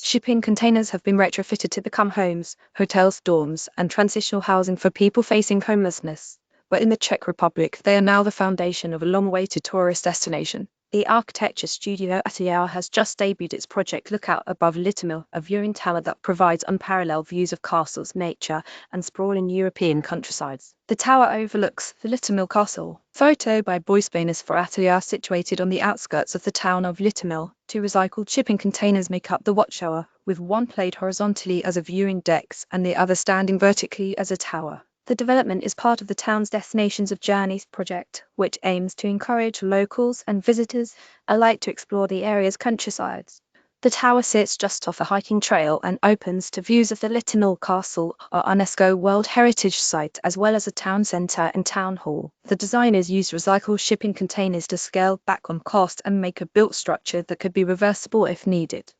Shipping containers have been retrofitted to become homes, hotels, dorms, and transitional housing for people facing homelessness. But in the Czech Republic, they are now the foundation of a long-awaited tourist destination. The architecture studio Atelier-r has just debuted its project Lookout Above Litomyšl, a viewing tower that provides unparalleled views of castles, nature, and sprawling European countrysides. The tower overlooks the Litomyšl Castle. Photo by Boispanis for Atelier, situated on the outskirts of the town of Litomyšl. Two recycled shipping containers make up the watchtower, with one placed horizontally as a viewing deck and the other standing vertically as a tower. The development is part of the town's Destinations of Journeys project, which aims to encourage locals and visitors alike to explore the area's countrysides. The tower sits just off a hiking trail and opens to views of the Litomyšl Castle, a UNESCO World Heritage Site, as well as a town centre and town hall. The designers used recycled shipping containers to scale back on cost and make a built structure that could be reversible if needed.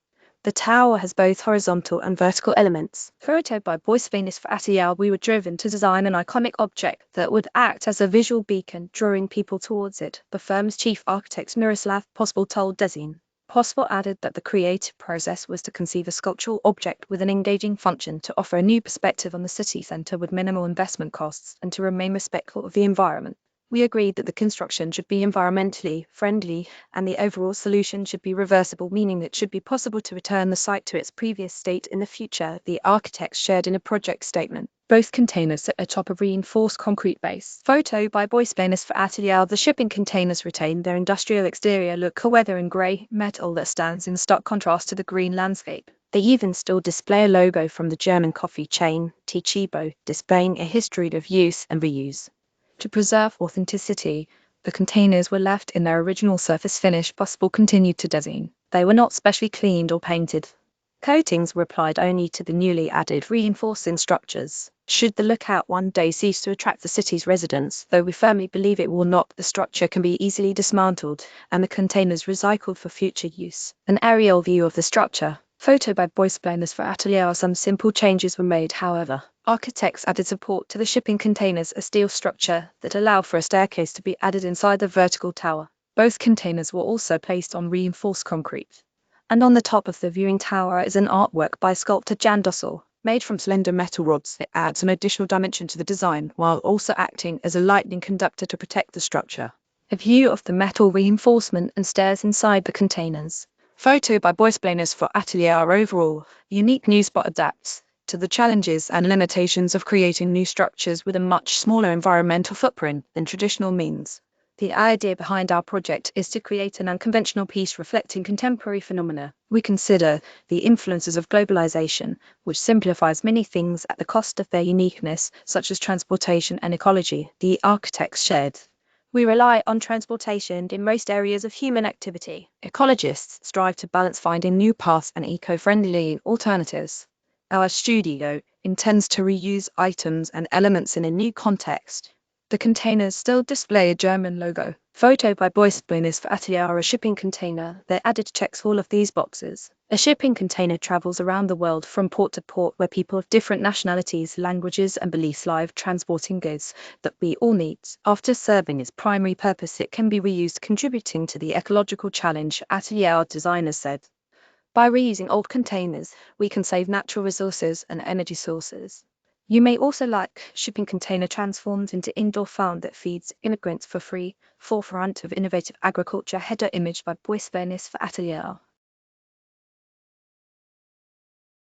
The tower has both horizontal and vertical elements. Photo by Boispanis for Atelier, we were driven to design an iconic object that would act as a visual beacon, drawing people towards it. The firm's chief architect Miroslav Possible told Design. Possible added that the creative process was to conceive a sculptural object with an engaging function, to offer a new perspective on the city centre with minimal investment costs, and to remain respectful of the environment. We agreed that the construction should be environmentally friendly and the overall solution should be reversible, meaning it should be possible to return the site to its previous state in the future, the architects shared in a project statement. Both containers sit atop a reinforced concrete base. Photo by Boispanis for Atelier. The shipping containers retain their industrial exterior look, however, in grey metal that stands in stark contrast to the green landscape. They even still display a logo from the German coffee chain, Chibo, displaying a history of use and reuse. To preserve authenticity, the containers were left in their original surface finish. Possible continued to Design. They were not specially cleaned or painted. Coatings were applied only to the newly added reinforcing structures. Should the lookout one day cease to attract the city's residents, though we firmly believe it will not, the structure can be easily dismantled and the containers recycled for future use. An aerial view of the structure. Photo by Boispanis for Atelier. Some simple changes were made, however. Architects added support to the shipping containers, a steel structure that allowed for a staircase to be added inside the vertical tower. Both containers were also placed on reinforced concrete. And on the top of the viewing tower is an artwork by sculptor Jan Dussel. Made from slender metal rods, it adds an additional dimension to the design, while also acting as a lightning conductor to protect the structure. A view of the metal reinforcement and stairs inside the containers. Photo by Boispanis for Atelier. Overall, unique new spot adapts to the challenges and limitations of creating new structures with a much smaller environmental footprint than traditional means. The idea behind our project is to create an unconventional piece reflecting contemporary phenomena. We consider the influences of globalization, which simplifies many things at the cost of their uniqueness, such as transportation and ecology, the architects shared. We rely on transportation in most areas of human activity. Ecologists strive to balance finding new paths and eco-friendly alternatives. Our studio intends to reuse items and elements in a new context. The containers still display a German logo. Photo by Boispanis for Atelier. A shipping container that added checks all of these boxes. A shipping container travels around the world from port to port, where people of different nationalities, languages and beliefs live, transporting goods that we all need. After serving its primary purpose, it can be reused, contributing to the ecological challenge, Atelier designers said. By reusing old containers, we can save natural resources and energy sources. You may also like shipping container transformed into indoor farm that feeds immigrants for free. Forefront of innovative agriculture. Header image by Boispanis for Atelier.